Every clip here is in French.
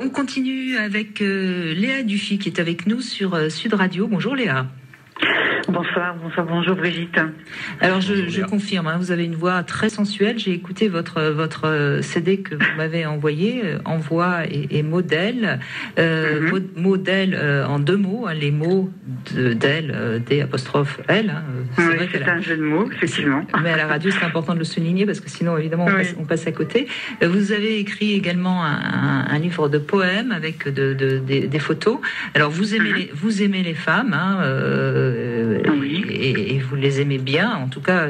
On continue avec Léa Dufy qui est avec nous sur Sud Radio. Bonjour Léa. Bonsoir, bonjour Brigitte. Alors je confirme, vous avez une voix très sensuelle. J'ai écouté votre CD que vous m'avez envoyé, Envoi et Modèle. Modèle en deux mots, les mots d'elle, D''L. C'est un jeu de mots, effectivement. Mais à la radio, c'est important de le souligner parce que sinon, évidemment, on passe à côté. Vous avez écrit également un livre de poèmes avec des photos. Alors vous aimez les femmes, oui. Et vous les aimez bien. En tout cas,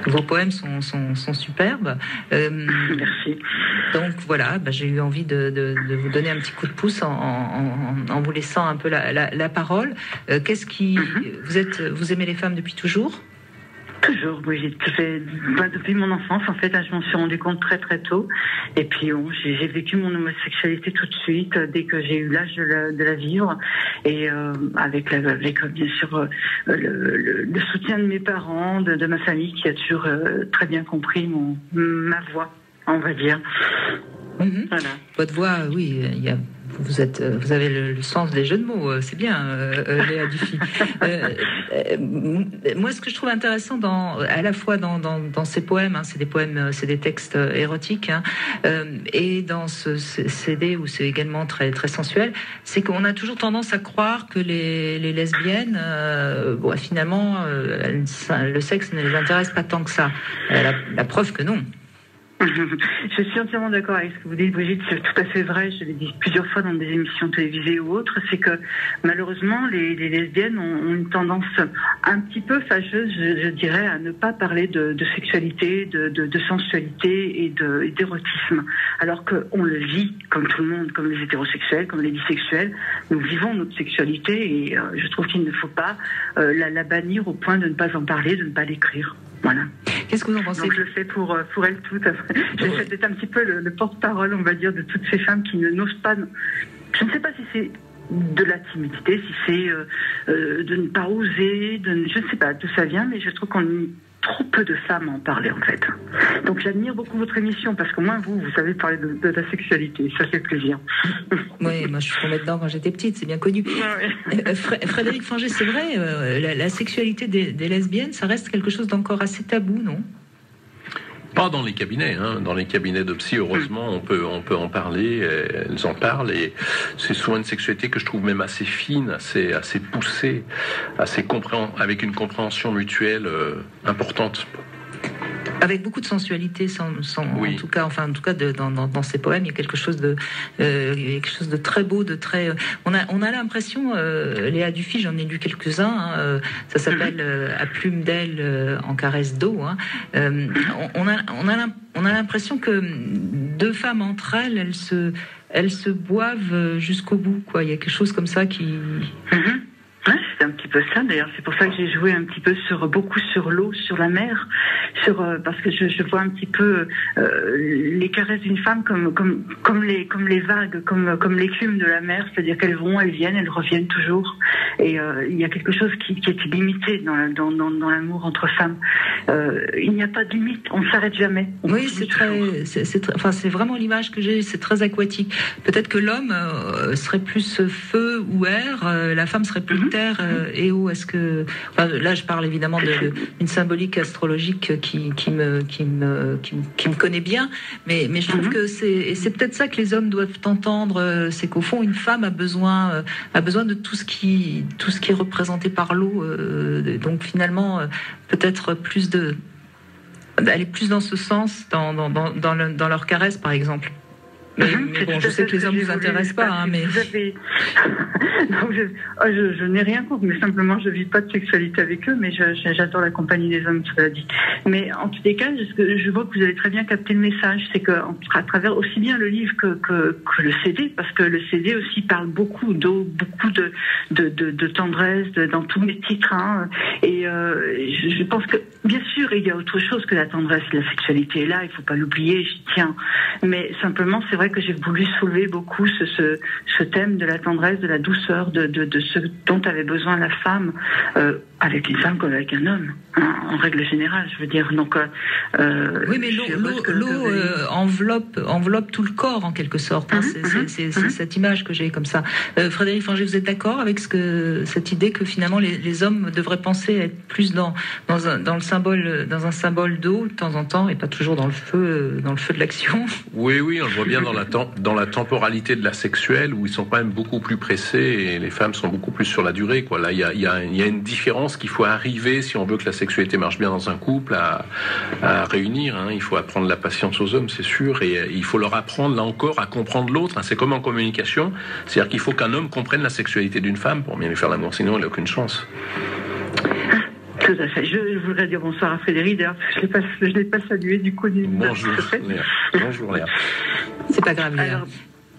vos poèmes sont superbes. Merci. Donc voilà, j'ai eu envie de vous donner un petit coup de pouce en vous laissant un peu la parole. Qu'est-ce qui vous aimez les femmes depuis toujours? Toujours, Brigitte. Depuis mon enfance, en fait, je m'en suis rendu compte très très tôt. Et puis, j'ai vécu mon homosexualité tout de suite, dès que j'ai eu l'âge de la vivre. Et avec bien sûr le soutien de mes parents, de ma famille, qui a toujours très bien compris ma voix, on va dire. Voilà. Votre voix, oui, vous avez le sens des jeux de mots, c'est bien, Léa Dufy. Moi, ce que je trouve intéressant à la fois dans ces poèmes, c'est des poèmes, c'est des textes érotiques, et dans ce CD où c'est également très très sensuel, c'est qu'on a toujours tendance à croire que les lesbiennes, finalement, le sexe ne les intéresse pas tant que ça. La preuve que non. Je suis entièrement d'accord avec ce que vous dites, Brigitte. C'est tout à fait vrai. Je l'ai dit plusieurs fois dans des émissions télévisées ou autres. C'est que malheureusement, les lesbiennes ont une tendance un petit peu fâcheuse, je dirais, à ne pas parler de sexualité, de sensualité et d'érotisme. Alors qu'on le vit comme tout le monde, comme les hétérosexuels, comme les bisexuels. Nous vivons notre sexualité et je trouve qu'il ne faut pas la bannir au point de ne pas en parler, de ne pas l'écrire. Voilà. Qu'est-ce que vous en pensez? Donc je le fais pour elles toutes. J'essaie d'être un petit peu le porte-parole, on va dire, de toutes ces femmes qui n'osent pas. Je ne sais pas si c'est de la timidité, si c'est de ne pas oser, je ne sais pas d'où ça vient, mais je trouve qu'on est trop peu de femmes à en parler en fait. Donc j'admire beaucoup votre émission parce qu'au moins vous savez parler de la sexualité, ça fait plaisir. Oui, moi je suis tombée dedans quand j'étais petite, c'est bien connu. Frédéric Fanger, c'est vrai, la sexualité des lesbiennes, ça reste quelque chose d'encore assez tabou, non? Pas dans les cabinets, Dans les cabinets de psy, heureusement, on peut en parler. Elles en parlent et c'est souvent une sexualité que je trouve même assez fine, assez poussée, avec une compréhension mutuelle importante. Avec beaucoup de sensualité, oui. en tout cas, dans ces poèmes, il y a quelque chose de très beau, de très. On a l'impression, Léa Dufy, j'en ai lu quelques-uns. Ça s'appelle À plume d'aile en caresse d'eau. On a l'impression que deux femmes entre elles se boivent jusqu'au bout. Quoi. Il y a quelque chose comme ça qui. Ouais, c'est un petit peu ça d'ailleurs. C'est pour ça que j'ai joué un petit peu beaucoup sur l'eau, sur la mer, parce que je vois un petit peu les caresses d'une femme comme les vagues, comme l'écume de la mer, c'est-à-dire qu'elles vont, elles viennent, elles reviennent toujours. Et il y a quelque chose qui est limité dans l'amour entre femmes. Il n'y a pas de limite, on ne s'arrête jamais. Oui, c'est vraiment l'image que j'ai. C'est très aquatique. Peut-être que l'homme serait plus feu ou air, la femme serait plus terre et eau. Est-ce que là, je parle évidemment d'une symbolique astrologique qui me connaît bien, mais je trouve que c'est peut-être ça que les hommes doivent entendre. C'est qu'au fond, une femme a besoin de tout ce qui est représenté par l'eau. Donc finalement, peut-être aller plus dans ce sens dans leur caresse, par exemple. Mais bon, je sais que les hommes ne vous intéressent pas, mais... Non, je n'ai rien contre, mais simplement je vis pas de sexualité avec eux, mais j'adore la compagnie des hommes, cela dit. Mais en tous les cas, je vois que vous avez très bien capté le message, c'est que à travers aussi bien le livre que le CD, parce que le CD aussi parle beaucoup d'eau, beaucoup de tendresse dans tous les titres, et je pense que bien sûr il y a autre chose que la tendresse, la sexualité est là, il faut pas l'oublier, j'y tiens. Mais simplement, c'est vrai que j'ai voulu soulever beaucoup ce thème de la tendresse, de la douceur, de ce dont avait besoin la femme avec une femme qu'avec un homme, hein, en règle générale, je veux dire. Donc, oui, mais l'eau enveloppe tout le corps en quelque sorte. Hein. C'est cette image que j'ai comme ça. Frédéric Fanger, vous êtes d'accord avec cette idée que finalement les hommes devraient penser être plus dans un symbole d'eau de temps en temps et pas toujours dans le feu de l'action? Oui, on le voit bien dans la temporalité de la sexuelle où ils sont quand même beaucoup plus pressés et les femmes sont beaucoup plus sur la durée, quoi. Là, il y a une différence qu'il faut arriver, si on veut que la sexualité marche bien dans un couple, à réunir. Hein. Il faut apprendre la patience aux hommes, c'est sûr, et il faut leur apprendre, là encore, à comprendre l'autre. Hein. C'est comme en communication, c'est-à-dire qu'il faut qu'un homme comprenne la sexualité d'une femme pour bien lui faire l'amour, sinon il n'a aucune chance. Tout à fait. Je voudrais dire bonsoir à Frédéric, d'ailleurs, je ne l'ai pas salué, du coup. Bonjour Léa. Bonjour Léa. C'est pas grave, Léa.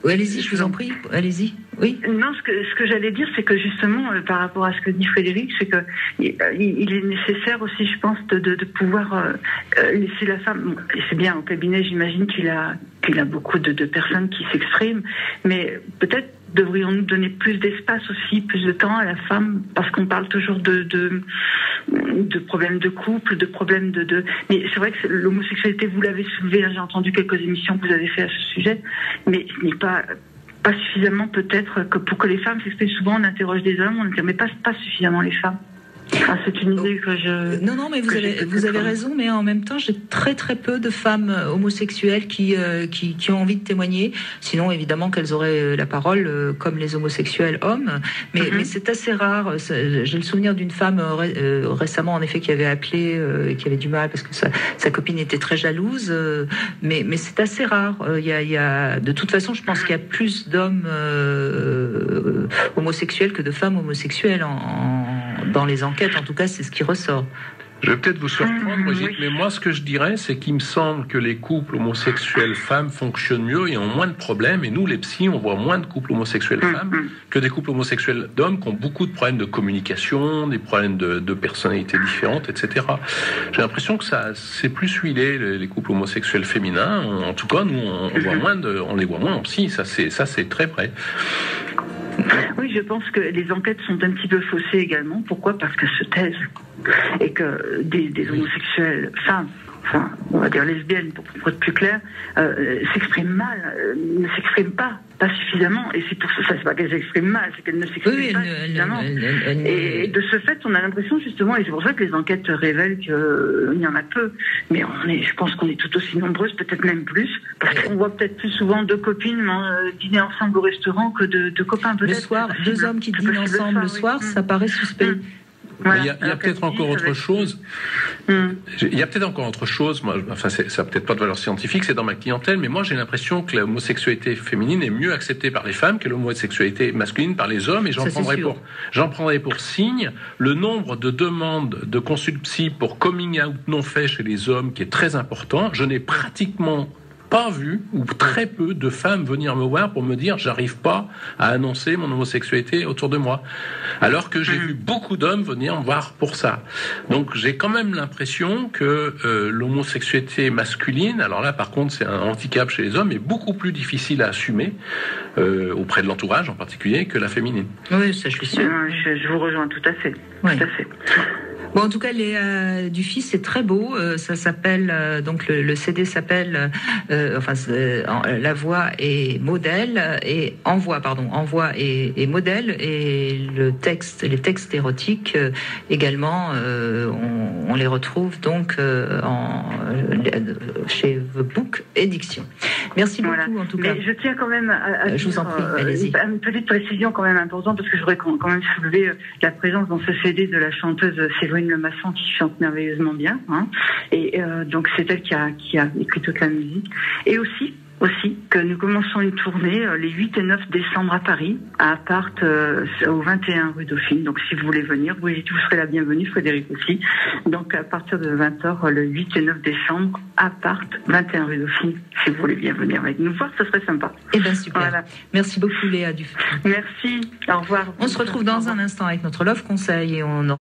Oui, allez-y, je vous en prie. Allez-y. Oui. Non, ce que j'allais dire, c'est que justement, par rapport à ce que dit Frédéric, c'est que il est nécessaire aussi, je pense, de pouvoir laisser la femme. Bon, c'est bien au cabinet, j'imagine qu'il a beaucoup de personnes qui s'expriment, mais peut-être devrions-nous donner plus d'espace aussi, plus de temps à la femme, parce qu'on parle toujours de problèmes de couple, de problèmes de... Mais c'est vrai que l'homosexualité, vous l'avez soulevé, hein, j'ai entendu quelques émissions que vous avez fait à ce sujet, mais ce n'est pas suffisamment peut-être que pour que les femmes s'expriment. Souvent on interroge des hommes, on ne mais pas suffisamment les femmes. Ah, c'est une idée que je... Non, mais vous avez raison, mais en même temps, j'ai très très peu de femmes homosexuelles qui ont envie de témoigner. Sinon, évidemment, qu'elles auraient la parole comme les homosexuels hommes. Mais c'est assez rare. J'ai le souvenir d'une femme récemment, en effet, qui avait appelé, qui avait du mal parce que sa copine était très jalouse. Mais c'est assez rare. Il y a, de toute façon, je pense qu'il y a plus d'hommes homosexuels que de femmes homosexuelles dans les enquêtes, en tout cas, c'est ce qui ressort. Je vais peut-être vous surprendre, Brigitte, mais moi, ce que je dirais, c'est qu'il me semble que les couples homosexuels femmes fonctionnent mieux et ont moins de problèmes. Et nous, les psys, on voit moins de couples homosexuels femmes que des couples homosexuels d'hommes qui ont beaucoup de problèmes de communication, des problèmes de personnalités différentes, etc. J'ai l'impression que c'est plus huilé, les couples homosexuels féminins. En tout cas, nous, on les voit moins en psy. Ça, c'est très vrai. Oui, je pense que les enquêtes sont un petit peu faussées également. Pourquoi ? Parce qu'elles se taisent. Et que des homosexuels femmes, enfin, on va dire lesbiennes pour être plus clair, s'expriment mal, ne s'expriment pas suffisamment. Et c'est pour ça, c'est pas qu'elles s'expriment mal, c'est qu'elles ne s'expriment pas suffisamment. Et de ce fait, on a l'impression justement, et c'est pour ça que les enquêtes révèlent qu'il y en a peu, mais je pense qu'on est tout aussi nombreuses, peut-être même plus, parce qu'on voit peut-être plus souvent deux copines dîner ensemble au restaurant que de copains peut-être. Le soir, deux hommes qui dînent ensemble le soir, ça paraît suspect. Voilà. Il y a peut-être encore autre chose. Il y a peut-être encore autre chose. Moi, enfin, ça n'a peut-être pas de valeur scientifique, c'est dans ma clientèle, mais moi, j'ai l'impression que l'homosexualité féminine est mieux acceptée par les femmes que l'homosexualité masculine par les hommes. Et j'en prendrai pour signe le nombre de demandes de consultes psy pour coming out non fait chez les hommes, qui est très important. Je n'ai pratiquement pas vu, ou très peu, de femmes venir me voir pour me dire j'arrive pas à annoncer mon homosexualité autour de moi. Alors que j'ai vu beaucoup d'hommes venir me voir pour ça. Donc j'ai quand même l'impression que l'homosexualité masculine, alors là par contre c'est un handicap chez les hommes, est beaucoup plus difficile à assumer auprès de l'entourage en particulier que la féminine. Oui, ça je suis sûre. Je vous rejoins tout à fait. Oui. Tout à fait. Bon, en tout cas, Léa Dufy, c'est très beau. Ça s'appelle donc le CD s'appelle La Voix et Modèle et Envoi et Modèle, et les textes érotiques également. On les retrouve donc chez The Book Édition. Merci beaucoup en tout cas. Mais je tiens quand même à je vous en prie, allez-y. Une petite précision quand même importante, parce que je voudrais quand même soulever la présence dans ce CD de la chanteuse Séverine Lemasson, qui chante merveilleusement bien, hein. Et donc c'est elle qui a écrit toute la musique. Et aussi que nous commençons une tournée les 8 et 9 décembre à Paris, à Appart, au 21 rue Dauphine. Donc si vous voulez venir, Brigitte, vous serez la bienvenue, Frédéric aussi. Donc à partir de 20h, le 8 et 9 décembre, Appart, 21 rue Dauphine. Si vous voulez bien venir avec nous voir, ce serait sympa. Eh bien super. Voilà. Merci beaucoup Léa Dufy. Merci, au revoir. On se retrouve dans un instant avec notre Love Conseil et on